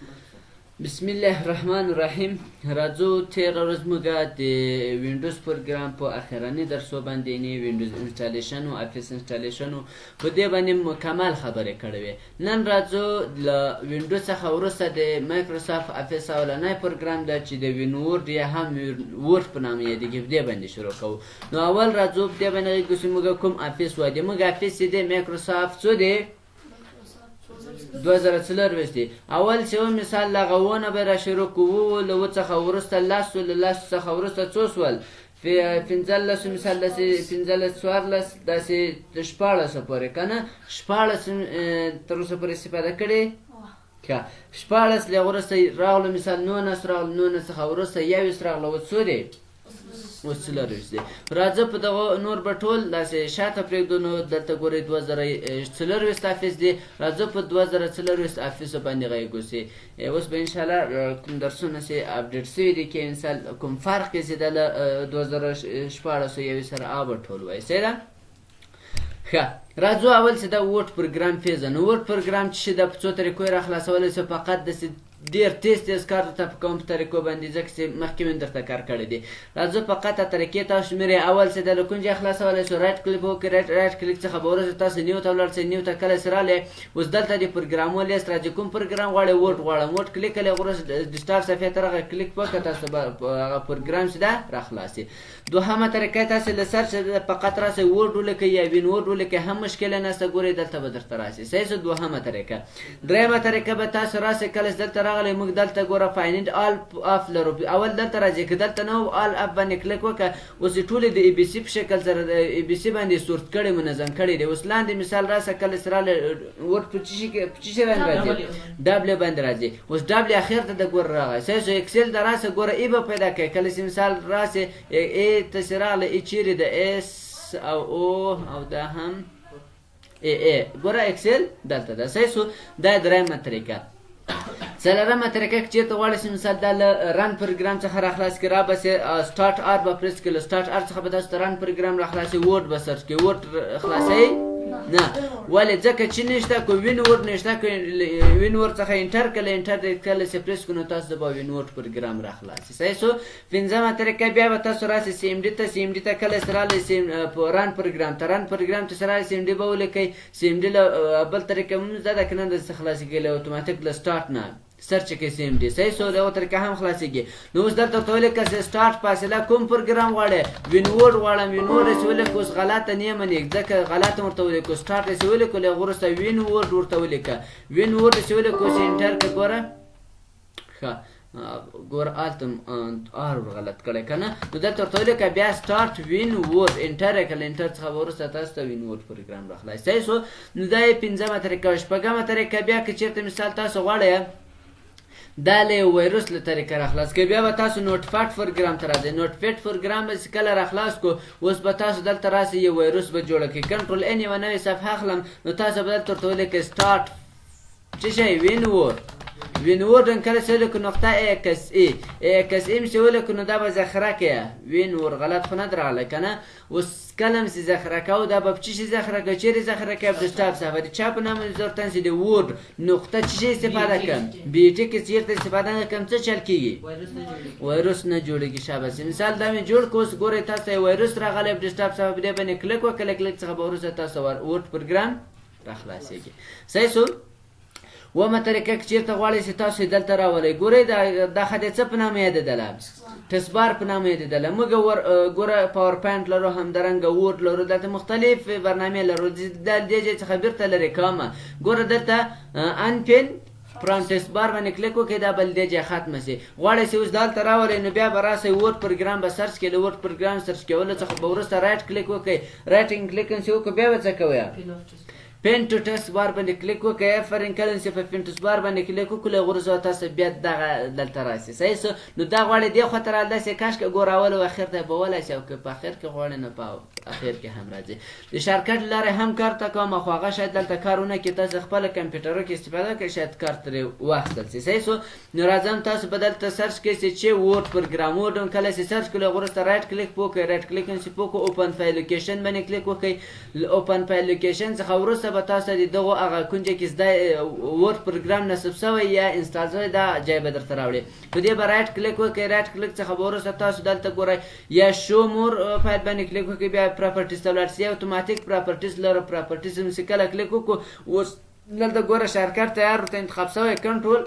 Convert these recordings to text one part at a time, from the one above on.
بسم الله الرحمن الرحیم. راځو تېره ورځ موږ د وینډوز پروګرام په اخرني درسو باندې وینډوز انسټالیشن او افیس انسټالیشن په دې باندې مکمل خبرې کړې وې. نن راځو له وینډوز څخه وروسته د مایکروسافټ افیس اولنی پروګرام ده چې د وینورډ یا هم ورډ په نامه یادېږي، په دې باندې شروع کوو. نو اول راځو په دې باندې غږیږو چې موږ کوم افیس وایو. موږ افیس چې دی مایکروسافټ څو دی 2004 دی. اول چې مثال لغوونه به را شروع کوو له څخه وروسته لس له لس څخه وروسته څو سول 15 مثال داسې 15 14 داسې 14 پورې که نه 14 تر اوسه پورې استفاده کړې که 14 له وروسته راغلو مثال 19 راغلو 19 څخه وروسته 21 راغلو اوس څو دی اوس 24 دی. راځه په دغه نور به ټول داسې شاته پرېږدو. نو دلته ګورئ 2024 افیس دی. راځه په 2024 افیسو باندې غږیږو چې اوس به انشاءالله کوم درسونه چې اپډیټ شوي دي کې مثال کوم فرق یې چې ده له 2014 سره هغه به ټول وایي. صحیح ده؟ ښه، راځو اول چې دا ورډ پروګرام پیژنو. ورډ پروګرام چې شي دا په څو طریقو یې راخلاصولی شو. فقط داسې ډېر تیز کار درته په کوم طریقو باندې ځکه چې مخکې مې درته کار کړی دی. راځو فقط طریقې تاسو شمېرئ. اول چې د له کوم ځای خلاصولی شو رایټ کلیک وکړئ. رایټ کلیک څخه به وروسته تاسو نیو ته ولاړ شئ. نیو ته کله چې راغلی اوس دلته د پروګرامونو لیست راځي. کوم پروګرام غواړئ؟ ورډ غواړم. ورډ کلیک کړئ، وروسته د سټارټ صفحې ته راغی کلیک وکړه، تاسو به هغه پروګرام چې ده راخلاصي. دوهمه طریقه تاسو له سرچ فقط راسئ ورډ ولیکئ یا وین ورډ ولیکئ، هم مشکله نشته. ګورئ دلته به درته راسي. صحیح شو؟ دوهمه طریقه. درېیمه طریقه به تاسو راسئ کله چې دلته راغلی موږ دلته ګوره فاینډ آل اف لرو. اول دلته راځي که دلته نه و آل اف باندې کلیک وکړه. اوس یې ټولې د ای بي سي په شکل سره د ای بي سي باندې سورت کړی منظم کړی دی. اوس لاندې مثال راسه کله چې راغلی ورډ په څه شي باندې راځي؟ ډبلیو باندې راځي. اوس ډبلیو اخر ته د ګوره راغی. صحیح شو؟ اکسل ته راسه ګوره ای به پیدا کوي. کله چې مثال راسې ای ته چې راغلی ای چیرې د اس او او دا هم ای ګوره اکسل دلته ده. صحیح شو؟ دا درېیمه طریقه. څلورمه طریقه که چېرته غواړئ چې مثال دا له رن پروګرام څخه راخلاص کړي راباسئ سټارټ آر به پرېس کړئ. له سټارټ آر څخه به تاسو ته رن پروګرام راخلاصي. ورډ به سرچ کړئ. ورډ خلاصوئ نه، ولې؟ ځکه چې نشته. که وین ورډ نشته، که وین ورډ څخه انټر کله انټر کله چې پرېس کړو نو تاسو به وین ورډ پروګرام راخلاصي. صحیح شو؟ پنځمه طریقه بیا به تاسو راسئ سی ام ډي ته. سی ام ډي ته کله چې راغلی په رن پروګرام ته رن پروګرام ته چې راغلی سی ام ډي به ولیکئ. سی ام ډي له بل طریقه هم زده ده که نه داسې خلاصېږي له اتوماتیک له سټارټ نه سرچ کې سی ام ډي. صحیح شو؟ دغه طریقه هم خلاصېږي. نو اوس دلته ورته ولیکه چې سټارټ فاصله کوم پروګرام غواړئ؟ وین ورډ غواړم. وین ورډ یې چې ولیکو اوس غلطه نه یې مني ځکه غلطه ورته ولیکو. سټارټ یې چې ولیکو له هغه وروسته وین ورډ ورته ولیکه. وین ورډ یې چې ولیکو چې انټر کړه. ګوره ښه ګوره هلته آر ور غلط کړی که نه. نو دلته ورته ولیکه بیا سټارټ وین ورډ انټر یې کړه. انټر څخه به وروسته تاسو ته وین ورډ پروګرام راخلاصي. صحیح شو؟ نو دا یې پنځمه طریقه. شپږمه طریقه بیا که چېرته مثال تاسو غواړئ دا له وایرس له طریقه راخلاص کړئ. بیا به تاسو نوټپاډ پروګرام ته راځئ. نوټپاډ پروګرام به چې کله راخلاص کړو اوس به تاسو دلته راسئ یو وایرس به جوړه کړئ. کنټرول ان یوه نوې صفحه اخلم. نو تاسو به دلته ورته ولیکئ سټارټ څه شی؟ وین ورډ. وین ورډ کله چې ولیکو نقطه ایکس ای ایکس ای چې ولیکو نو دا به ذخیره کړئ. وین ورډ غلط خو نه در راغلی که نه. اوس کله چې ذخیره کوو دا به په څه شي ذخیره کوو؟ چیرې ذخیره کوي؟ په ډسکټاپ صفحه د چا په نامه ضرورتن چې د ورډ نقطه څه شي استفاده کړم؟ بي ټي کې چېرته استفاده نه کړم څه چل کېږي؟ وایرس نه جوړېږي. شاباس. مثال دا مې جوړ کړو. اوس ګورئ تاسو ته وایرس راغلی په ډسکټاپ صفحه په دې باندې کلیک وکړئ. کلیک څخه به وروسته تاسو ورډ پروګرام راخلاصېږي. صحیح شو؟ اوومه طریقه که چېرته غواړئ چې تاسو یې دلته راولئ. ګورئ دا خط یې څه په نامه یادېدله؟ ټسبار په نامه یادېدله. موږ ګوره پاور پوینټ لرو، همدارنګه ورډ لرو، دلته مختلف برنامې لرو. د دې ځای څخه بېرته لرې کومه. ګوره دلته انپین فرام ټسبار باندې کلیک وکړئ. دا به له دې ځای ختمه شي. غواړئ چې اوس دلته راولئ نو بیا به راسئ ورډ پروګرام به سرچ کړئ. له ورډ پروګرام سرچ کولو څخه به وروسته رایټ کلیک وکړئ. رایټنګ کلیک چې وکړو بیا به څه کوئ؟ پین ټو ټسک بار باندې کلیک وکړئ. فرین کله چې په پین ټسک بار باندې کلیک وکړو له غوړزو تاسو بیا دغه دلته راسي. صحیح شو؟ نو دا غواړئ دې خواته را داسې کاشکې ګوره اول او اخر ته به ولی شي او که په اخر کې غواړئ نو په اخر کې هم راځي. د شارکټ لارې هم کار ته کوم خو هغه شاید دلته کارونه کې تاسو خپل کمپیوټر کې استفاده کوئ شاید کار ترې واخیستل شي. صحیح سو نو راځم تاسو به دلته سرچ کوئ چې ورډ پروګرام ورډ کله چې سرچ کړئ وروسته رایټ کلیک وکړئ رایټ کلیک چې وکړئ اوپن فایل لوکیشن باندې کلیک وکړئ. اوپن فایل لوکیشن څخه وروسته به تاسو د دغه هغه کونجه کې زده ورډ پروګرام نصب شوی یا انسټال شوی دا ځای به درته راوړي. په دې به رایټ کلیک وکړئ رایټ کلیک څخه به وروسته تاسو دلته ګورئ یا شو مور فایل باندې کلیک وکړئ بیا پراپرټیز ته ولاړ شئ اتوماتیک پراپرټیز لره پراپرټیز هم کله کلیک وکړو اوس دلته ګوره شارکټ تیار ورته انتخاب شوی کنټرول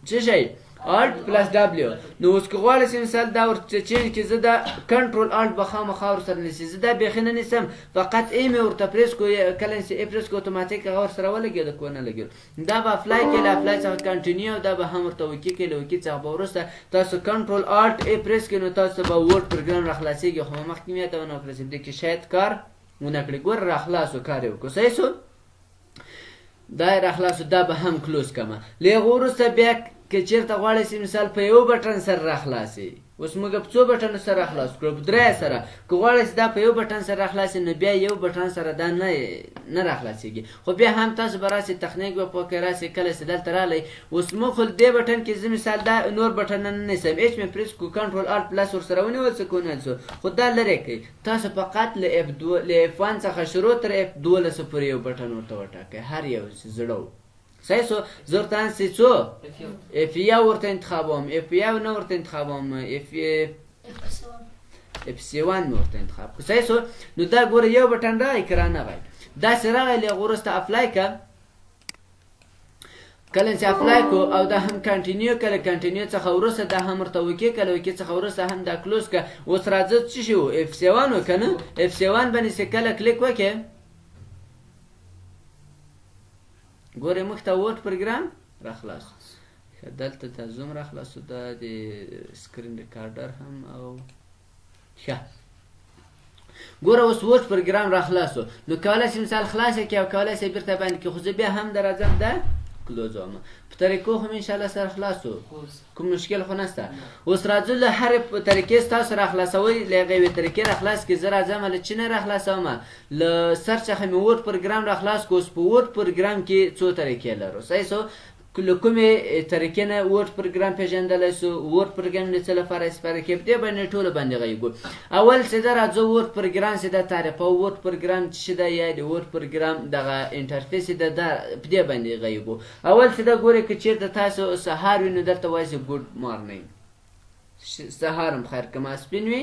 څه شی Alt plus W. نو اوس که غواړئ چې مثال دا ورته چینج کړي زه دا کنټرول الټ به خامخا ورسره نیسي زه دا بیخي نه نیسم فقط ای مې ورته پریس کړو کله چې ای پریس کړو اتوماتیک هغه ورسره ولګېده که ونه لګېدو دا به اپلای کړي له اپلای څخه کنټینیو دا به هم ورته وکي کړي له وکي څخه به وروسته تاسو کنټرول الټ ای پریس کړئ نو تاسو به ورډ پروګرام راخلاصېږي خو مخکې مې یاده ونه کړه چې دې کې شاید کار ونه کړي ګوره راخلاصو کار یې وکړو صحیح سو دا یې راخلاصو دا به هم کلوز کړمه له هغه وروسته بیا که چیرته غواړئ چې مثال په یو بټن سره راخلاصي اوس موږ په څو بټنو سره راخلاص کړو په درې سره که غواړئ چې دا په یو بټن سره راخلاصي نو بیا یو بټن سره دا نه راخلاصېږي خو بیا هم تاسو به راسئ تخنیک به پوه کړئ راسئ کله چې دلته راغلی اوس موږ خو دې بټن کې زه مثال دا نور بټنونه نه نیسم ایچ مې پریس کړو کنټرول الټ پلس ورسره ونیول څه کونیل شو خو دا لرې کړئ تاسو فقط له F1 څخه شروع تر F12 پورې یو بټن ورته وټاکئ هر یو زړه صحیح سو زه ورته انسي څو F1 ورته انتخابوم F1 نه ورته انتخابوم F7 مې ورته انتخاب کړو صحیح سو نو دا ګوره یو بټن راغی که رانغی داسې راغی له هغه وروسته اپلای کړه کله چې اپلای کو او دا هم کنټینیو کله کنټینیو څخه وروسته دا هم ورته وکي کله وکي څخه وروسته هم دا کلوز کړه اوس راځه څه شي و F7 وکنه F7 باندې چې کله کلیک وکړې ګورې موږ ته ورډ پروګرام راخلاص دلته دا زوم راخلاصو دا د سکرین ریکارډر هم او ښه ګوره اوس ورډ پروګرام راخلاصو نو کولی شي مثال خلاص کړي او کولی شي بیرته باندې کړي خو زه بیا هم در راځم دا کلوزوم په طریقو هم انشاءالله سره خلاصو کوم مشکل خو نشته اوس راځو له هرې طریقې ستاسو راخلاصوئ له هغې یوې طریقې راخلاص کړي زه راځم له چی نه راخلاصوم له سر څخه مې ورډ پروګرام راخلاص کړو اوس په ورډ پروګرام کې څو طریقې لرو صحیح سو له کومې طریقې نه ورډ پروګرام پېژندلی سو ورډ پروګرام د څه لپاره استفاده کوي په دې باندې ټولو باندې غږیږو اول سیده راځو ورډ پروګرام سیده تعریفوو ورډ پروګرام څه شی ده یا د ورډ پروګرام دغه انټرفیس یې ده په دې باندې غږیږو اول سیده ګورئ که چېرته تاسو سهار وي نو درته وایي ګوډ مارنینګ سهار هم خیر که ماسپین وي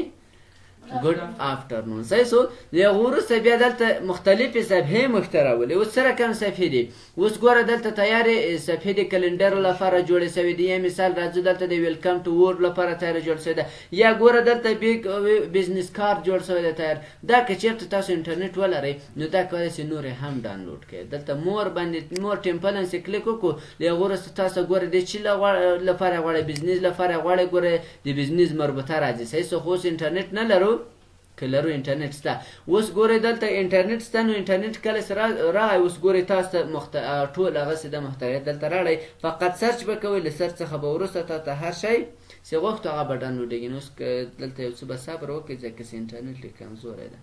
ګوډ آفټرنون صحیح سو د هغه وروسته بیا دلته مختلفې صفحې موږ ته راولي اوس څه رقم صفحې دي اوس ګوره دلته تیارې صفحې د کلنډر لپاره جوړې شوې دي یا مثال راځو دلته د ویلکم ټو ورډ لپاره تیاره جوړ شوې ده یا ګوره دلته بزنس کارت جوړ شوی دی تیار دا که چېرته تاسو انټرنیټ ولرئ نو دا کولی شئ نور یې هم ډاونلوډ کړئ دلته مور باندې مور ټیمپل باندې کلیک وکړو د هغه وروسته تاسو ګوره د چی لپاره غواړئ بزنس لپاره غواړئ ګوره د بزنس مربوطه راځي صحیح سو خو اوس انټرنیټ نه لرو که لرو انټرنیټ شته اوس ګورئ دلته انټرنیټ شته نو انټرنیټ کله چې راغی اوس ګورئ تاسو ته ټول هغسې د محتویات دلته راغلی فقط سرچ به کوئ له سرچ څخه به وروسته تا ته هر شی چې غوښتو هغه به ډاونلوډېږي نو اوس که دلته یو څه به صبر وکړئ ځکه چې انټرنیټ لږ کمزوری ده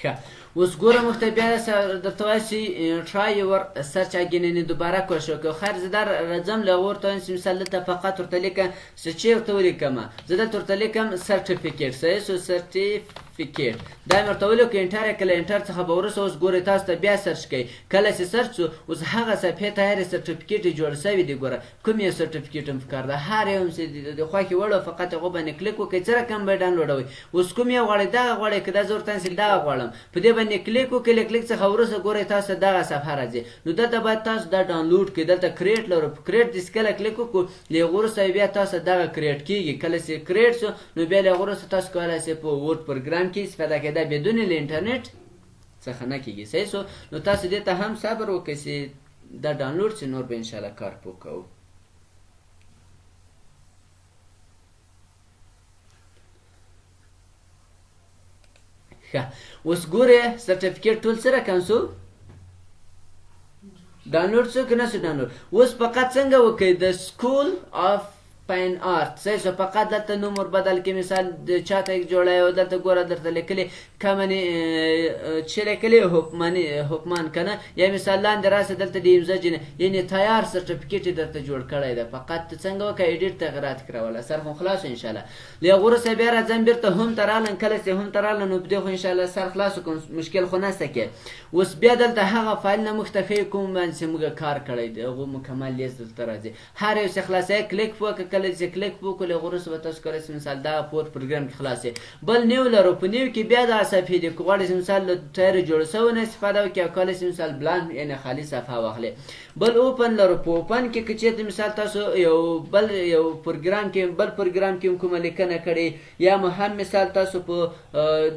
ښه اوس ګوره موږ ته بیا درته وایي چې ټرای یور سرچ اګین یعنې دوباره کوشش وکړو خیر زه دا راځم له هغه ورته وایم چې مثال دلته فقط ورته لیکم چې چی ورته ولیکمه زه دلته ورته لیکم سرټیفیکیټ صحیح سو سرټیفیکیټ دا مې ورته ولیکو انټر یې کله انټر څخه به وروسته اوس ګورئ تاسو ته بیا سرچ کوئ کله چې سرچ شو اوس هغه صفحې ته هرې سرټیفیکیټ یې جوړ شوي دي ګوره کوم یو سرټیفیکیټ هم پکار ده هر یو هم چې د خوښې وړ فقط هغو باندې کلیک وکړئ څه رقم به یې ډاونلوډوئ اوس کوم یو غواړئ دغه غواړئ که دا زه ورته وایم چې دغه غواړم په دې باندې کلیک وکړئ له کلیک څخه وروسته ګورئ تاسو ته دغه صفحه راځي نو دلته باید تاسو دا ډاونلوډ کړئ دلته کریټ لرو په کریټ داسې کله کلیک وکړو له هغه وروسته بیا تاسو دغه کریټ کېږي کله چې کریټ شو نو بیا له هغه وروسته تاسو کولی شئ په ورډ پروګرام کې استفاده کېده بدون له انټرنیټ څخه نه کېږي صحیح سو نو تاسو دې ته هم صبر وکړئ چې دا ډاونلوډ شي نور به انشاءالله کار پوه کوو ښه اوس ګورئ سرټیفیکیټ ټول څه رقم شو ډاونلوډ څه که نسو ډاونلوډ. اوس فقط څنګه وکړئ د سکول آف فاین آرت صحیح شو. فقط دلته نوم ور بدل کړئ. مثال د چاته جوړی او دلته ګوره درته لیکلې کمنې چې لیکلې حکمان که نه، یا مثال لاندې راسه دلته د امضا یعنې تیار سرټیفیکټ یې درته جوړ کړی ده. فقط ته څنګه وکړه ایډیټ تغیرات کړه وله سر خو خلاص انشاءالله. له هغه وروسته بیا راځم بېرته هم ته راغلم. کله چې هم ته راغلم نو په دې خو انشاءالله سر خلاص وکړم، مشکل خو نشته کې. اوس بیا دلته هغه فایل نه موږ ته ښیي کوم باندې چې موږ کار کړی دی، هغو مکمل لیست دلته راځي. هر یو چې خلاصوي کلیک وکړه. کله چې کلیک وکړو له هغه وروسته به تاسو کولی شئ مثال دغه پور پروګرام کې خلاص شي. بل نیو لرو. په نیو کې بیا دغه صفحې دي که غواړئ چې مثال له ټایرې جوړ شوی نه استفاده وکړئ او کولی شئ مثال بلانک یعنې خالي صفحه واخلئ. بل اوپن لرو. په اوپن کې که چېرته مثال تاسو یو پروګرام کې بل پروګرام کې کومه لیکنه کړې یا هم مثال تاسو په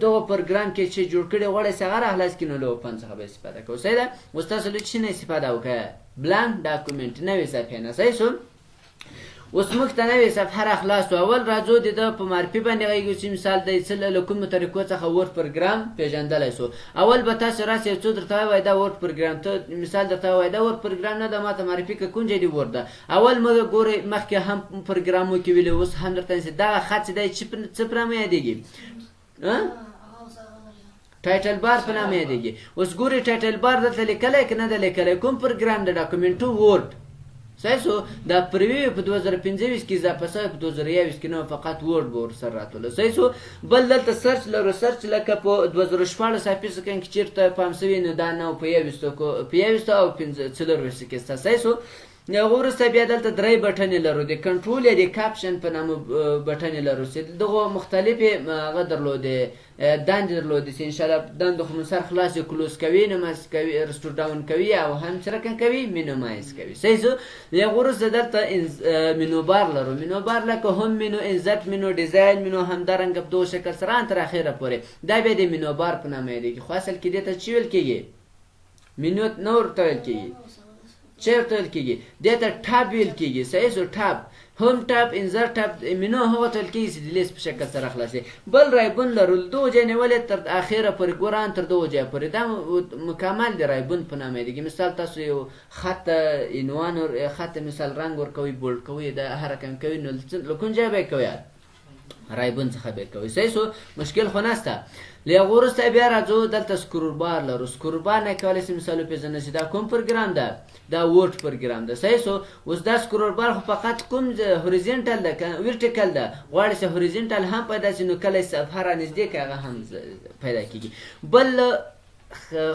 دغه پروګرام کې چې جوړ کړی غواړئ چې هغه راخلاص کړئ نو له اوپن څخه به استفاده کوو. صحیح ده. اوس تاسو له څه نه استفاده وکړئ؟ بلانک ډاکومنټ نوې صفحې نه. صحیح شو. اوس موږ ته نوې صفحه راخلاصو. اول راځو د ده په معرفي باندې غږیږو چې مثال د څه له کومو طریقو څخه ورډ پروګرام پېژندلی سو. اول به تاسو راسئ یو څو درته ووایي دا ورډ پروګرام، ته مثال درته ووایي دا ورډ پروګرام نه ده ماته معرفي کړه کوم ځای دې ورډ ده. اول موږ ګورئ مخکې هم پروګرامو کې ویلي، اوس هم درته نسي دغه خط چې دی څه په نامه یادېږي؟ ټایټل بار په نامه یادېږي. اوس ګورئ ټایټل بار دلته لیکلی که نه ده لیکلی؟ کوم پروګرام د ډاکومنټو ورډ. صحیح شو. دا پروي په 2025 کې اضافه شوی، په 2021 کې نه فقط ورډ به ورسره راتلو. صحیح شو. بل دلته سرچ لرو. سرچ لکه په 2014 اپلیکیشن کې چېرته پام شوي نو دا نه په 21 او 24 کې شته. صحیح شو. هغه وروسته بیا دلته درې بټنې لرو. د کنټرول یا د کاپشن په نامه بټنې لرو چې دغه مختلفې هغه درلودې دندې درلودې چې انشاءالله دندو خو مو سر خلاص یې کلوز کوي، نماز کوي، رستور ډاون کوي او هم څه رقم کوي مینومایز کوي. صحیح شو. له هغه وروسته دلته مینو بار لرو. مینو بار لکه هم مینو، انزرټ مینو، ډیزاین مینو، همدارنګه په دغو شکل سره تر اخره پورې دا بیا د مینو بار په نامه یادېږي. خو اصل کې دې ته څه ویل کېږي؟ مینو نه ورته ویل کېږي. څه ورته ویل کېږي؟ دې ته ټاب ویل کېږي. صحیح شو. ټاب، هم ټاب، انزر ټاب، مینو هغه ته ویل کېږي چې د لیست په شکل سره خلاصوي. بل رایبون لرو. دغو ځای نیولې تر اخره پورې ګوران تر دغو ځای پورې دا مکمل د رایبون په نامه یادېږي. مثال تاسو یو خط عنوان خط مثال رنګ ورکوئ، بولډ کوئ، د هر رقم کوئ نو له کوم ځای به یې کوئ؟ رایبون څخه به یې کوئ. صحیح شو. مشکل خو نشته. له هغه وروسته بیا راځو دلته سکرول بار لرو. سکرول بار نه کولی شئ مثال وپېژنئ چې دا کوم پروګرام ده؟ دا ورډ پروګرام ده. صحیح شو. اوس دا سکرول بار خو فقط کوم هوریزنټل ده که ورټیکل ده؟ غواړئ چې هوریزنټل هم پیدا شي نو کله صفحه رانږدې که هغه هم پیدا کېږي. بل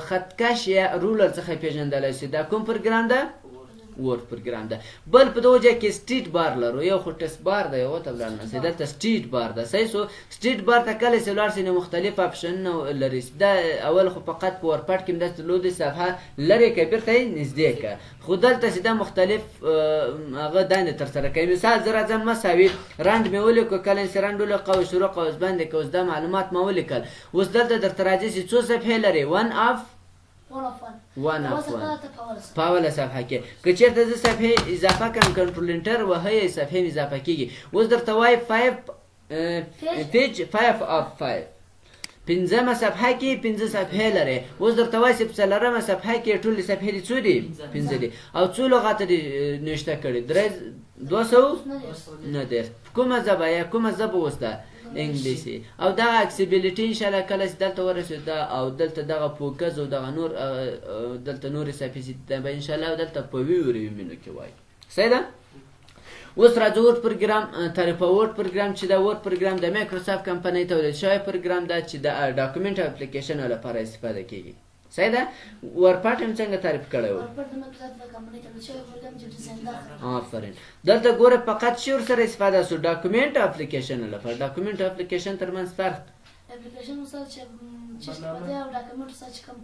خطکش یا رولر څخه پېژندلی شي دا کوم پروګرام ده؟ ورډ پروګرام ده. بل په دغه ځای کې سټریټ بار لرو. یو خو ټیسټ بار ده، یو ته ولاړ نسئ. دلته سټریټ بار ده. صحیح شو. سټریټ بار ته کله چې ولاړ شئ نو مختلف اپشنونه لري. دا اول خو فقط په ورپاټ کې همداسې درلودې صفحه لرې کړئ، بېرته یې نږدې کړه. خو دلته چې دا مختلف هغه دندې ترسره کوي. مثال زه راځم مساوي رنډ مې ولیکو، کله چې رنډ ولیکو قوس شروع قوس بندې که اوس دا معلومات مې ولیکل. اوس دلته درته راځي چې څو صفحې لري؟ 1 of 1 په اوله صفحه کې. که چېرته زه صفحې اضافه کړم کنټرول انټر وهئ صفحې مې اضافه کېږي. اوس درته وایي 5 of 5 پنځمه صفحه کې 5 صفحې لري. اوس درته وایي چې په څلورمه صفحه کې ټولې صفحې دي څو دي؟ 5 دي. او څو لغاته دي نوشته کړي؟ 290. کومه ژبه یا کومه ژبه اوس ده؟ انګلیسي. او دغه اکسیبیلیټي انشاءالله کله چې دلته ورسېد دا او دلته دغه فوکس او دغه نور دلته نورې صفحې چې به انشاءالله دلته په ویو ریومینو کې وایي. صحیح ده. اوس راځو ورډ پروګرام تعریفه. ورډ پروګرام چې دا ورډ پروګرام د مایکروسافټ کمپنۍ تولید شوی پروګرام ده چې د ډاکومنټ اپلیکیشنو لپاره استفاده کېږي. صحیح ده. ورپاټ هم څنګه تعریف کړی و؟ آفرین. دلته ګوره فقط چې ورسره استفاده شو ډاکومنټ اپلیکیشن لپاره. ډاکومنټ اپلیکیشن ترمنځ فرق اپلیکیشن مثال چې استفاده او ډاکومنټ مثال چې کوم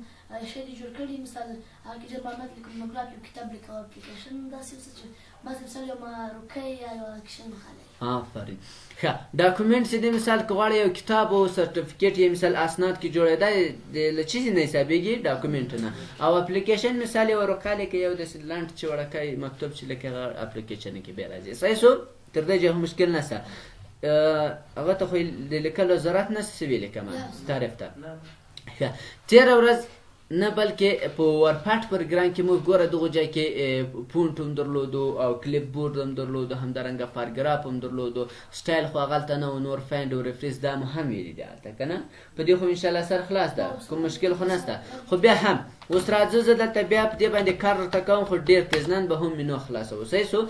شی دې جوړ کړي مثال هغه کې ډېر معلومات لیکم نوګراف یو کتاب لیکو. اپلیکیشن داسې څه چې بعضې مثال یو روکۍ یا یو اکشن مخالي. آفرین. ښه. ډاکومنټ چې دی مثال که غواړئ یو کتاب او سرټیفیکټ یا مثال اسناد کې جوړېده له څه نه حسابېږي؟ ډاکومنټ نه. او اپلیکیشن مثال یو ورقه لیکئ یو داسې لنډ چې وړکی مکتوب چې لیکئ هغه اپلیکیشن کې بیا راځي. صحیح شو. تر دې جهه مشکل نشته. هغه ته خو د لیکلو ضرورت نشته چې ویې لیکمه تعریف ته. ښه. تېره ورځ نه بلکې په ورپاټ پروګرام کې موږ ګوره دغه ځای کې پونټ هم درلودو او کلیپ بورډ هم درلودو، همدارنګه پاراګراف هم درلودو، سټایل خو هغلته نه و، نور فایند او ریفریز دا مو هم ویلي دي هلته که نه. په دې خو انشاءالله سر خلاص ده، کوم مشکل خو نشته. خو بیا هم اوس راځه زه دلته بیا په دې باندې کار درته کوم، خو ډېر تیز نن به هم مې نو خلاصوو. صحیح شو.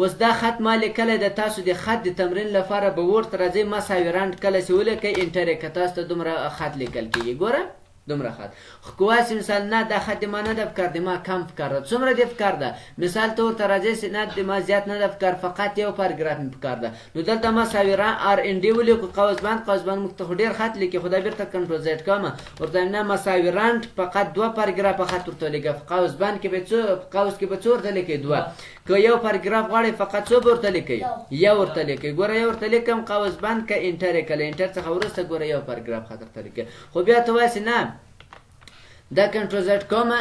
اوس دا خط ما لیکلی ده، تاسو د خط د تمرین لپاره به ورته راځئ مساوي رنډ کله چې ولیکئ انټر یې که تاسو ته دومره خط لیکل کېږي. ګوره دومره خط. خو که واسې مثال نه دا خط د ما نه ده پکار، د ما کم پکار ده. څومره دې پکار ده؟ مثال ته ورته راځئ چې نه د ما زیات نه ده پکار، فقط یو پاراګراف مې پکار ده. نو دلته مساوي آر ان ډي ولیکو، قوس بند موږ ته خو ډېر خط لیکي، خو دا بېرته کنټرول زیډ کومه، ورته نه مساوي رنډ فقط 2 پاراګرافه خط ورته ولیکه. په قوس بند کې به قوس کې به څو ورته لیکئ؟ 2. که یو پاراګراف غواړئ فقط څو به ورته لیکئ؟ یو ورته لیکئ. ګوره یو ورته لیکم، قوس بند که انټر یې کله انټر څخه وروسته ګوره یو پاراګراف خط ورته لیکئ. خو بیا ته وایسې نه دا کنټرول زیډ کومه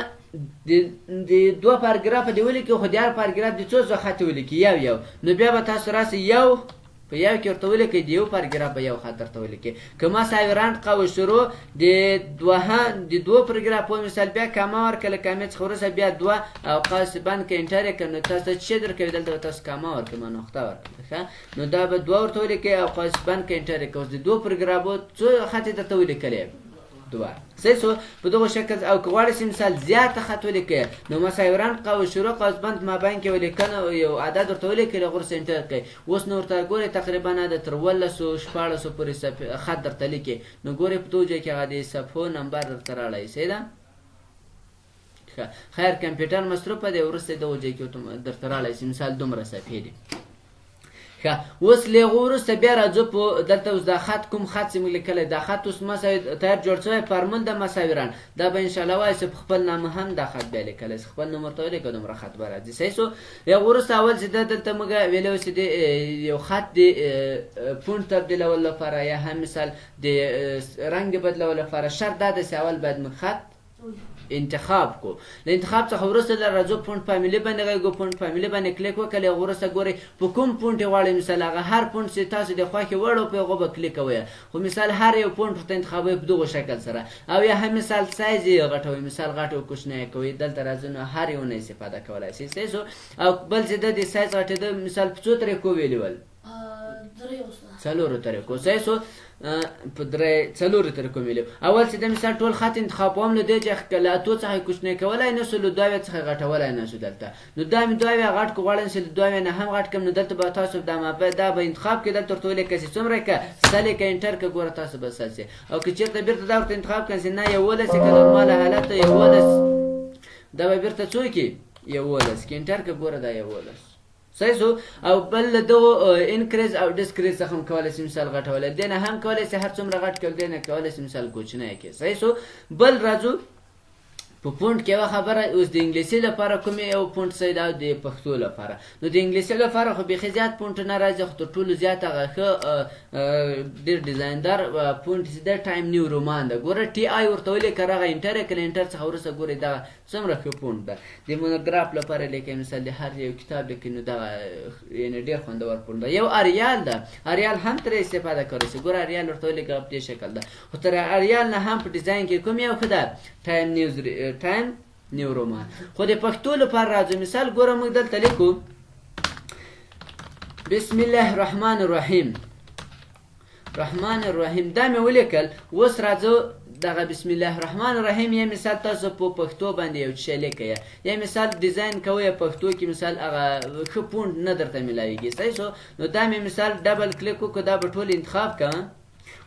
د 2 پاراګرافه دې ولیکي، خو د هر پاراګراف د څو څو خط ولیکي؟ یو. نو بیا به تاسو راسئ یو په یو کې ورته ولیکئ، د یو پاراګراف په یو خط ورته ولیکئ. که مساوي رنډ قوس شروع د 2 پاراګرافو مثال بیا کامه ورکړه، کامې څخه وروسته بیا 2 او قوس بند که انټر یې کړه، نو تاسو ته څه درکوي؟ دلته به تاسو کامه ورکړئ، ما نقطه ورکړئ. نو دا به 2 ورته ولیکئ او قوس بند که انټر یې کړه. اوس د 2 پاراګرافو څو خط یې درته ولیکلی؟ 2. صحیح شو. په دغه شکل او که غواړئ چې مثال زیاته خط ولیکئ، نو مساوي رنډ قوس شروع قوس بند مابین کې ولیکنه یو عدد ورته ولیکئ، هغه وروسته انټر کړئ. اوس نو ورته ګورئ تقریبا د تر 1400 پورې خط درته لیکي. نو ګورئ په دغه ځای کې هغه د صفحو نمبر درته راړئ. صحیح ده؟ خیر کمپیوټر مصروفه دی، وروسته دغه ځای کې درته راړئ چې مثال دومره صفحې دي. اوس له هغه وروسته بیا راځو په دلته اوس دا خط کوم خط چې موږ لیکلی، دا خط اوس مساوي تیار جوړ شوی فارمول د مساوي رنډ. دا به انشاءالله وایي چې په خپل نامه هم دا خط بیا لیکلی شي، خپل نوم ورته ولیکه دومره خط به راځي. صحیح شو. هغه وروسته اول چې دلته موږ ویلی وو چې د یو خط د فونټ تبدیلولو لپاره یا هم مثال د رنګ د بدلولو لپاره شرط دا ده چې اول باید موږ خط انتخاب کو. د انتخاب څخه وروسته راځو فونټ فامیلي باندې غږو، فونټ فامیلي باندې کلیک وکړئ. وروسته ګورئ په کوم فونټ یې غواړئ، مثال هغه هر فونټ چې تاسو د خوښې وړ په هغه به کلیک کوئ. خو مثال هر یو فونټ ورته انتخابوئ په دغه شکل سره، او یا هم مثال سایز یې غټوئ، مثال غټ او کوچنی یې کوئ. دلته راځو نو هر یو نه استفاده کولی شئ. صحیح شو. او بل چې د سایز غټېده مثال په څو طریقو ویلي ول؟ 4 طریقو. صحیح شو. په 4 طریقو ویلو. اول چې د مثال ټول خط انتخاب کوم، نو دی چې له 8 څخه کوچنی کولی نه شو، له 2 څخه غټولی نه شو دلته. نو دا مې 2 غټ کو، غواړم چې له 2 نه هم غټ کړم، نو دلته به تاسو دا به انتخاب کړئ. دلته ورته ولیکئ چې څومره که سل یې که انټر که ګوره تاسو به سل شي. او که چېرته بېرته دا ورته انتخاب کړئ چې نه 11 که نورماله حالت 11، دا به بېرته څو کړي؟ 11 که انټر که ګوره دا 11. صحیح شو. او بل دغه انکریز او ډسکریز څخه هم کولی شي مثال غټولی، دې نه هم کولی شي هر څومره غټ کړل، دې نه کولی شي مثال کوچنی یې کړي. صحیح شو. بل راځو په فونټ کې یوه خبره، اوس د انګلیسي لپاره کوم یو فونټ صحیح ده او د پښتو لپاره. نو د انګلیسي لپاره خو بیخي زیات فونټونه راځي، خو تر ټولو زیات هغه ښه ډېر ډیزایندار فونټ چې ده ټایم نیو رومان ده. ګوره ټي آی ورته ولیکه، هغه انټر یې کړه، انټر څخه وروسته ګورئ دغه څومره ښه فونټ ده. د مونوګراف لپاره لیکئ، مثال د هر یو کتاب لیکئ، نو دغه یعنې ډېر خوندور فونټ ده. یو اریال ده، اریال هم ترې استفاده کولی شي. ګوره اریال ورته ولیکه په دې شکل ده. خو تر اریال نه هم په ډیزاین کې کوم یو ښه ده؟ ټایم نیو رومان. خو د پښتو لپاره راځو، مثال ګوره موږ دلته لیکو بسم الله الرحمن الرحیم. رحمان الرحیم دا مې ولیکل. اوس راځو دغه بسم الله الرحمن الرحیم یې مثال تاسو په پښتو باندې یو شی لیکئ، یا مثال ډیزاین کوئ پښتو کې، مثال هغه ښه فونټ نه درته میلاویږي. صحیح شو. نو دا مې مثال ډبل کلیک وکړو، دا به ټول انتخاب کړم.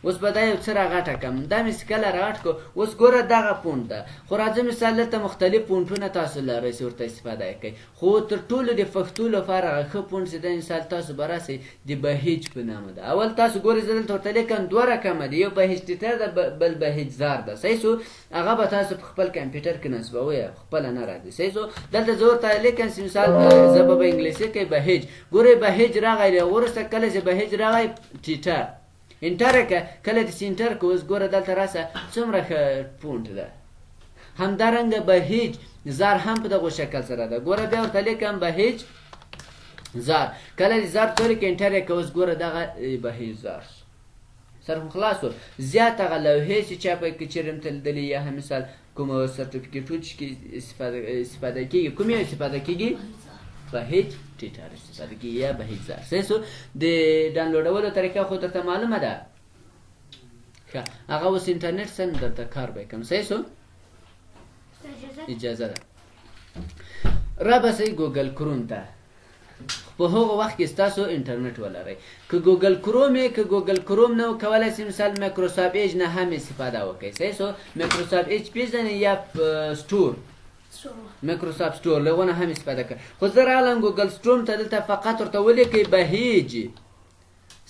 اوس به دا یو څه راغټه کړم، دا مې چې کله راغټ کړو، اوس ګوره دغه فونټ ده. خو راځه مثال دلته مختلف فونټونه تاسو لرئ چې ورته استفاده یې کوئ. خو تر ټولو د پښتو لپاره هغه ښه فونټ چې ده مثال تاسو به راسئ د بهیج په نامه ده. اول تاسو ګورئ زه دلته ورته لیکم 2 رقمه ده، یو بهیج ټیټر ده، بل بهیج زار ده. صحیح شو. هغه به تاسو په خپل کمپیوټر کې نصبوئ، خپله نه راځي. صحیح شو. دلته زه ورته لیکم چې مثال زه به انګلیسي کې بهیج، ګورئ بهیج راغی، وروسته کله چې بهیج راغی ټیټر انټر که، کله چې انټر که اوس ګوره دلته راسه څومره ښه فونټ ده. همدارنګه بهیج زار هم په دغه شکل سره ده. ګوره بیا ورته لیکم بهیج زار، کله چې زار تورې که انټر یې که، اوس ګوره دغه بهیج زار. سر خو خلاص و زیات هغه لوحې چې چا په کې چیرې ته لیدلي یا هم مثال کوم سرټیفیکیټونه چې استفاده کېږي کوم یې استفاده کېږي بهیج ټیټر استفاده کېږي یا بهیج زار صحیح سو د ډاونلوډولو طریقه خو درته معلومه ده ښه هغه اوس انټرنیټ سم درته کار به کوم صحیح سو اجازه ده رابسئ ګوګل کروم ته په هغه وخت کې ستاسو انټرنیټ ولرئ که ګوګل کروم یې که ګوګل کروم نه کولی شئ مثال مایکروسافټ ایج نه هم استفاده وکړئ صحیح سو مایکروسافټ ایج پېژنئ یا سټور مایکروسافټ سټور له هغو نه هم استفاده کوئ خو زه راغلم ګوګل سټروم ته دلته فقط ورته ولیکئ بهیج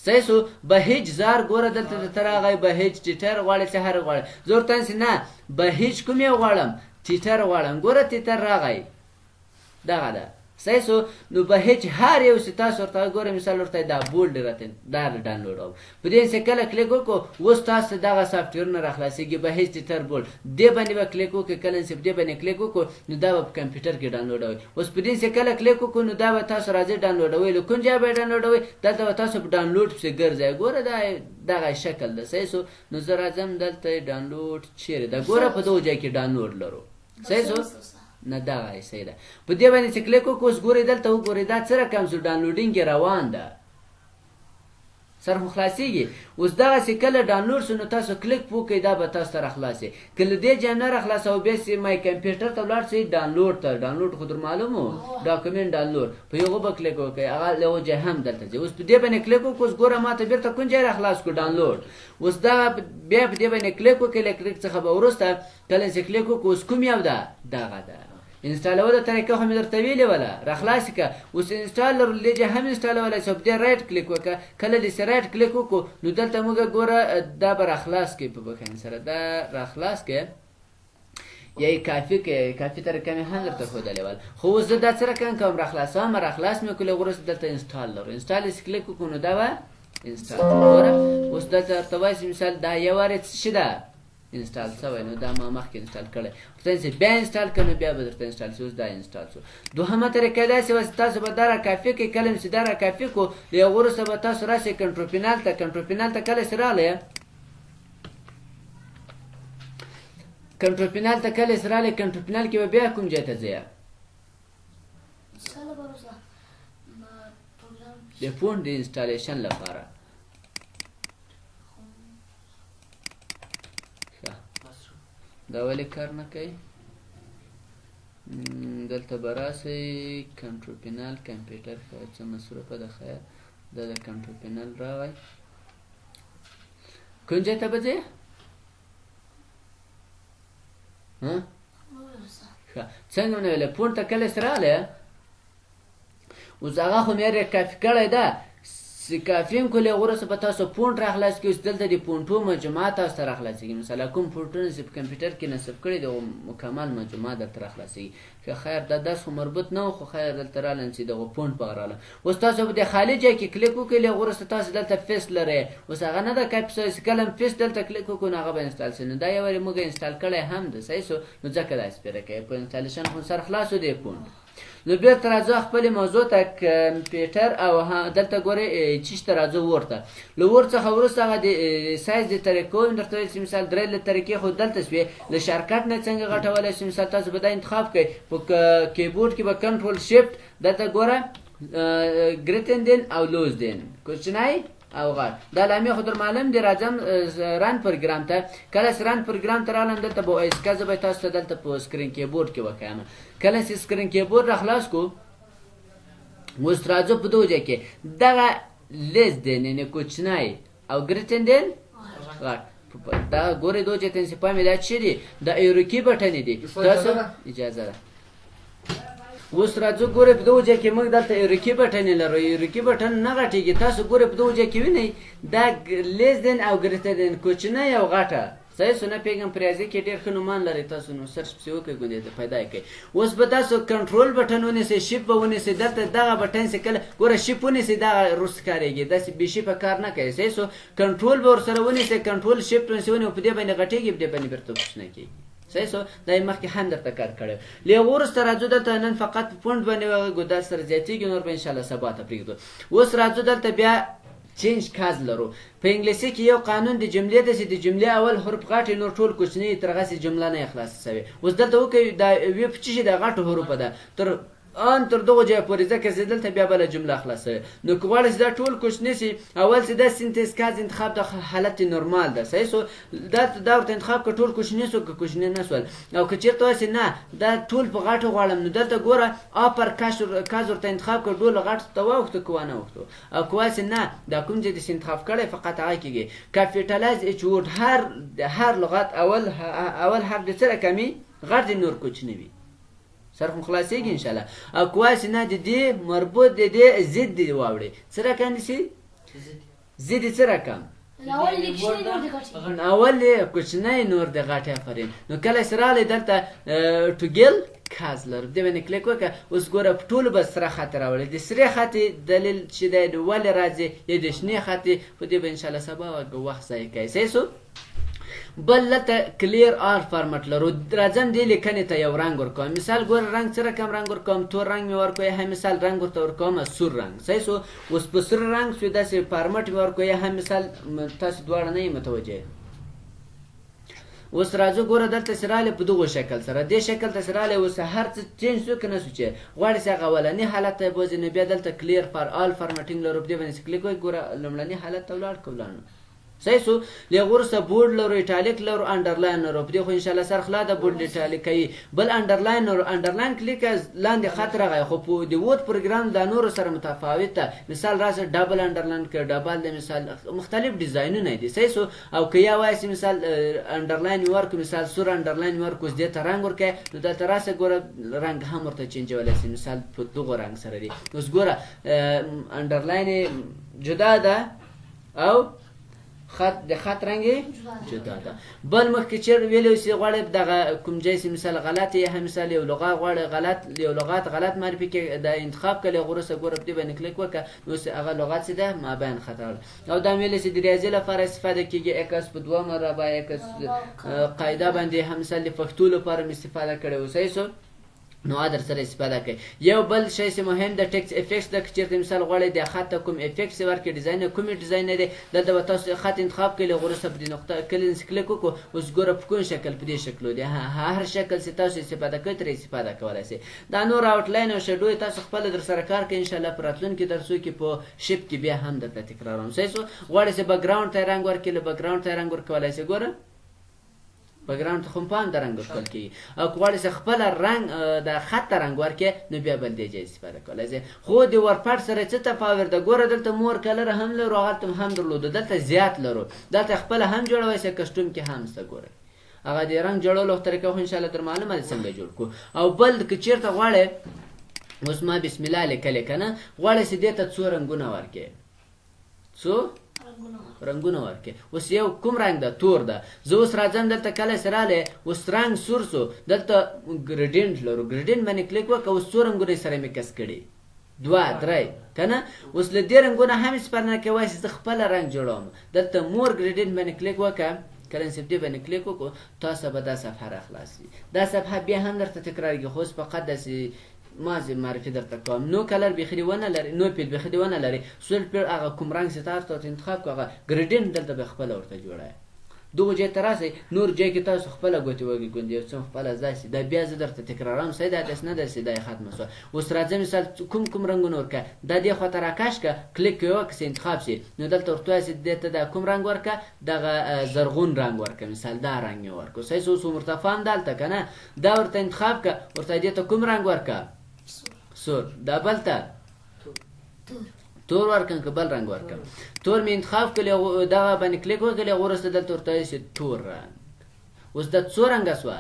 صحیح سو بهیج زار ګوره دلته درته راغی بهیج ټیټر غواړئ چې هر غواړئ زه ورته وایم چې نه بهیج کوم یې غواړم ټیټر غواړم ګوره ټیټر راغی دغه ده صحیح سو نو بهیج هر یو چې تاسو ورته ګورئ مثال ورته دا بولډ راته دا ډاونلوډوم په دې چې کله کلیک وکړو اوس تاسو دغه سافټویرونه راخلاصېږي بهیج ټیټر بولډ دې باندې به کلیک وکړئ کله چې په دې باندې کلیک وکړو نو دا به په کمپیوټر کې ډاونلوډوئ اوس په دې چې کله کلیک وکړو نو دا به تاسو راځئ ډاونلوډوئ له کوم ځای به یې ډاونلوډوئ دلته به تاسو په ډاونلوډ پسې ګرځئ ګوره دا دغه شکل ده صحیح سو نو زه راځم دلته ډاونلوډ چیرې ده ګوره په دغو ځای کې ډاونلوډ لرو صحیح سو نه دغه صحیح ده په دې باندې چې کلیک وکړو اوس ګورئ دلته وګورئ دا څه رقم شو ډاونلوډینګ یې روان ده سر خو خلاصېږي اوس دغسې کله ډاونلوډ شو نو تاسو کلیک وکړئ دا به تاسو ته راخلاصي که له دې ځای نه راخلاصوو بیا چې مای کمپیوټر ته ولاړ شئ ډاونلوډ ته ډاونلوډ خو در معلوم و ډاکومنټ ډاونلوډ په یوغه به کلیک وکړئ هغه له هغو ځای هم دلته ځي اوس په دې باندې کلیک وکړو اوس ګوره ما ته بېرته کوم ځای راخلاص کړو ډاونلوډ اوس دغه بیا په دې باندې کلیک وکړئ له کلیک څخه به وروسته کله چې کلیک وکړو اوس کوم یو ده دغه ده انسټالولو طریقه خو مې درته ویلې وله راخلاصې که اوس انسټال لرو له دې هم انسټالولی شو په دې رایټ کلیک وکړه کله دې چې رایټ کلیک وکړو نو دلته موږ ګوره دا به راخلاص کړي په بخښنې سره دا راخلاص کړي یا یې کافي طریقه مې هم درته ښودلې وله خو اوس زه دا څه رقم کوم راخلاصوم راخلاص مې کړو وروسته دلته انسټال لرو انسټال چې کلیک وکړو نو دا به انسټال ګوره اوس دلته درته وایي چې مثال دا یو وارې څه شي ده انسټال شوی نو دا ما مخکې انسټال کړی ورته چې بیا انسټال کړه نو بیا به درته انسټال شي اوس دا انسټال شو دوهمه طریقه داسې وه چې تاسو به دا راکافي کړئ کله چې دا راکافي کړو له هغو وروسته به تاسو راشئ کنټرول پینال ته کله چې راغلی کنټرول پینال ته کله چې راغلی کنټرول پینال کې به بیا کوم ځای ته ځئ د فونټ د انسټالیشن لپاره دا ولې کار نه کوي دلته به راسئ کنټرول پینال کمپیوټر څه مصروفه ده خیر دا د کنټرول پینال راغی کوم ځای ته به ځې ښه څنګه ونه ویلې فونټ ته کله چې راغلی اوس هغه خو مې کافي کړی ده کافي هم کولې وروسته به تاسو فونټ راخلاص کړئ اوس دلته د فونټو مجموعه تاسو ته راخلاصېږي مثلا کوم فونټونه چې په کمپیوټر کې نصب کړي دغه مکمل مجموعه درته راخلاصېږي ښه خیر دا درس خو مربوط نه و خو خیر دلته راغلم چې دغه فونټ په راغله اوس تاسو په دې خالي ځای کې کلیک وکړئ له وروسته تاسو دلته فیس لرئ اوس هغه نه ده کاپي شوی چې کله فیس دلته کلیک وکړو نو هغه به انسټال شي نو دا یو وارې موږ انسټال کړی هم ده صحیح شو نو ځکه داسې پرې کوي په انسټالیشن خو سر خلاص و دی فونټ نو بیرته راځو خپلې موضوع ته کمپیوټر او دلته ګورئ چیش ته راځو ور ته له ور څخه وروسته هغه د سایز د طریقو مې درته ویل چې مثال درې طریقې خو دلته شوې له شارکټ نه څنګه غټولی شي مثال تاسو به دا انتخاب کړئ په کیبورډ کې به کنټرول شیفټ دلته ګوره ګریټن او لوز دین کوچنی او غټ دا لامې خو در معلوم دی راځم رن پروګرام ته کله چې رن پروګرام ته راغلم دلته به وایسکه زه به تاسو ته دلته په سکرین کیبورډ کې وښیم کله چې سکرین کیبورډ راخلاص کړو اوس راځو په دغو ځای کې دغه لیز دین یعنې کوچنی او ګریټن دین غټ دا ګورئ دغو ځای ته انصفا مې دا څه دي دا ایروکي بټنې دي تاسو اجازه ده اوس راځو ګورئ په دغو ځای کې موږ دلته ایروکي بټنې لرو ایروکي بټن نه غټېږي تاسو ګورئ په دغو ځای کې وینئ دا لیز دین او ګریټر دین کوچنی او غټه صحیح سو نه پوهېږم په ریاضي کې ډېر ښه نومان لرئ تاسو نو سرچ پسې وکړئ ګوندې ته پیدا یې کوئ اوس به تاسو کنټرول بټن ونیسئ شیپ به ونیسئ دلته دغه بټن چې کله ګوره شیپ ونیسئ دغه وروسته کارېږي داسې بې شیپه کار نه کوي صحیح سو کنټرول به ورسره ونیسئ کنټرول شیفټ ونیسئ ونیو په دې باندې غټېږي په دې باندې بېرته کوچنی کېږي صحیح سو دا یې مخکې هم درته کار کړی له هغو وروسته راځو دلته نن فقط په فونټ باندې ګودال سره زیاتېږي نور به انشاءالله سبا ته پرېږدو اوس راځو دلته بیا چینج کاز لرو. په انګلیسي کې یو قانون د جملې داسې د جملې اول حرف غټ نور ټول کوچني تر هغسې جمله نه خلاصه شوې. اوس دلته وکړئ دا وی په څه شي د غټو حروفو ده تر دغه ځایه پورې ځکه چې دلته بیا بله جمله خلاصوي. نو که غواړئ چې دا ټول کوچني شي اول چې دا سینتیز کاز انتخاب د حالت نورمال ده صحیح سو دا ورته انتخاب که ټول کوچني سو که کوچني نه سول. او که چېرته وایسې نه دا ټول په غټو غواړم نو دلته ګوره آپر کاز ورته انتخاب که ډول غټ ته واوښتو که ونه اوښتو. او که وایسې نه دا کوم ځای دې انتخاب کړی فقط هغه کېږي. کاپیټالایز اچ ورډ هر لغت اول حرف د څه رقمي غټ د نور کوچني وي سر خو خلاصېږي انشاءالله. او که وایسې نه د دې مربوط د دې ضد دې واوړې څه رقم دي سي ضد څه رقم اول یې کوچنی نور د غټې آفرین. نو کله چې راغلی دلته ټوګل کاز لرو دې باندې کلیک وکړه. اوس ګوره په ټولو به سره خط راوړی. د سرې خطې دلیل چې دی ولې راځي یا د شنې خطې په دې به انشاءالله سبا وخت ضایع کوي صحیح سو. بل لته کلیر آر فارمټ لرو. راځم دې لیکنې ته یو رنګ ورکوم. مثال ګوره رنګ څه رقم رنګ ورکوم تور رنګ مې ورکوم یا هم مثال رنګ ورته ورکوم سور رنګ صحیح سو. اوس په سور رنګ شو داسې فارمټ مې ورکوم یا هم مثال تاسو دواړه نه یې متوجه. اوس راځو ګوره دلته چې راغلی په دغو شکل سره دې شکل ته چې راغلی اوس هر څه چینج شو که نه شو چې غواړې چې هغه اولني حالت ته یې بوځې نو بیا دلته کلیر فار آل فارمټینګ لرو په دې باندې چې کلیک وکړئ ګوره لومړني حالت ته ولاړ که ولاړ نو صحیح سو. له وروسته بورډ لرو ایټالیک لرو انډرلاین لرو په دې خو انشاءالله سر خلا د بورډ ایټالیک کوي. بل انډرلاین لرو انډرلاین کلیک لاندې خط راغی خو په د وورډ پروګرام د نورو سره متفاوت ده. مثال راځه ډبل انډرلاین کړه ډبل د مثال مختلف ډیزاینونه دي صحیح سو. او که یا وایسې مثال انډرلاین ورکړو مثال سور انډرلاین ورکړو اوس دې ته رنګ ورکړئ نو دلته راسه ګوره رنګ هم ورته چینجولی شي مثال په دغو رنګ سره دي. اوس ګوره انډرلاین جدا ده او د خط رنګ جدا ده. بل مخکې چېرې ویلي چې غواړئ دغه کوم ځای چې مثال غلط یا هم مثال یو لغات غواړئ یو لغات غلط معرفي کړئ دا انتخاب کړئ له وروسته ګوره په دې باندې کلیک وکړه نو اوس هغه لغات چې ده مابین خط راغلی. او دا مې ویلي چې د ریاضي لپاره استفاده کېږي اکس په دوه مربع اکس قاعده باندې هم مثال د پښتو لپاره مې استفاده کړې و صحیح سو. نو در سره استفاده کوي. یو بل شی چې مهم د ټکس افیکټس د چیرته مثال غواړئ د خط کوم افیکټس ورکړي ډیزاین کوم ډیزاین دی دلته به تاسو خط انتخاب کړئ له وروسته په دې نقطه کلیک وکړو اوس ګوره په کوم شکل په دې شکل دی هر شکل چې تاسو استفاده کوئ ترې استفاده کولی شئ. دا نور آوټلاین او شیډو تاسو خپل در سره کار کوئ انشاءالله په راتلونکي درسو کې په شپ کې بیا هم درته تکراروم صحیح سو. غواړئ چې بکګراوند ته رنګ ورکړئ له بکګراوند ته رنګ ورکولی شئ ګوره بګراوند ته خو هم د رنګ ورکول کېږي. او که غواړئ چې خپله رنګ د خط ته رنګ ورکړې نو بیا بل دې ځای استفاده کولی شئ. خو د ورپټ سره څه تفاوت ده ګوره دلته مور کلر هم لرو هغلته هم درلوده دلته زیات لرو دلته خپله هم جوړوی شئ کسټوم کې هم شته ګورئ هغه د رنګ جوړولو طریقه خو انشاءالله در معلومه ده څنګه جوړ کړو. او بل که چېرته غواړئ اوس ما بسم الله لیکلی که نه غواړئ چې دې ته څو رنګونه ورکړې څو رنګونه ورکړي. اوس یو کوم رنګ ده تور ده. زه اوس راځم دلته کله چې راغلی اوس رنګ سور سو دلته ګریډینټ لرو ګریډینټ باندې کلیک وکړه اوس څو رنګونه سره میکس کړي دوه درې که نه. اوس له دې رنګونه هم استفاده نه کوی چې زه خپله رنګ جوړوم دلته مور ګریډینټ باندې کلیک وکړه کرنسي دې باندې کلیک وکړو تاسو به دا صفحه راخلاصي. دا صفحه بیا هم درته تکرارېږي خو اوس فقط داسې مازې معرفي درته کوم. نو کلر بیخي دې ونه لري نو پیل بیخي دې ونه لري سول پیل هغه کوم رنګ چې تاسو ته انتخاب کړو هغه ګریډینټ دلته به خپله ورته جوړوي. دغه ځای ته راسئ نور ځای کې تاسو خپله ګوتې وږې ګوندې یو څه خپله ځای شي دا بیا زه درته تکراروم صحیح ده داسې نه ده چې دا یې ختمه شوه. اوس راځه مثال کوم رنګونه ورکړه دا دې خواته راکش کړه کلیک یې وکړه چې انتخاب شي نو دلته ورته وایه چې دې ته دا کوم رنګ ورکړه دغه زرغون رنګ ورکړه مثال دا رنګ یې ورکړو صحیح اوس مرتفع هم دلته که نه دا ورته انتخاب کړه ورته دې ته کوم رنګ ورکړه سور دا بل ته تور ورکړم که بل رنګ ورکړم تور مې انتخاب کړلی دغه باندې کلیک وکړلی وروسته دلته ورته وایي چې تور رنګ اوس دا څو رنګه سوه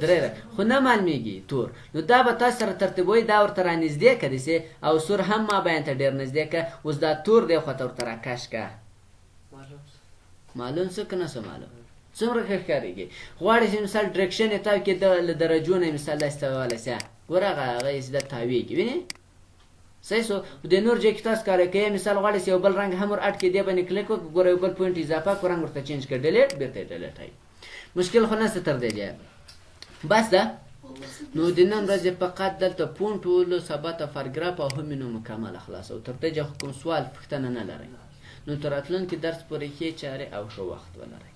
درې رنګ خو نه معلومیږي تور نو دا به تاسو سره ترتیبوي دا ورته رانږدې که داسې او سور هم مابین ته ډېر نږدې که اوس دا تور دی خواته ورته راکش که معلوم څه که نه څه معلوم څومره ښه ښکارېږي. غواړې چې مثال ډیرکشن یې تاو کړي له درجو نه یې مثال داسې تاوولی شي ګوره هغه یې دا تاویږي وینې صحیح سو. د نور ځای کې تاسو کار کوئ مثال غواړئ چې یو بل رنګ هم ور اډ کړي دې باندې کلیک وکړه ګوره یو بل پوینټ اضافه کړو رنګ ورته چینج کړه ډیلیټ بېرته یې ډیلیټ وایي مشکل خو نشته تر دې ځایه بس ده. نو د نن ورځې فقط دلته پونټ ولو ثبت پاراګراف او هم نو مکمل خلاص او تر دې کوم سوال پوښتنه نه لرئ نو تر راتلونکي درس پورې ښې چارې او ښه وخت ولرئ.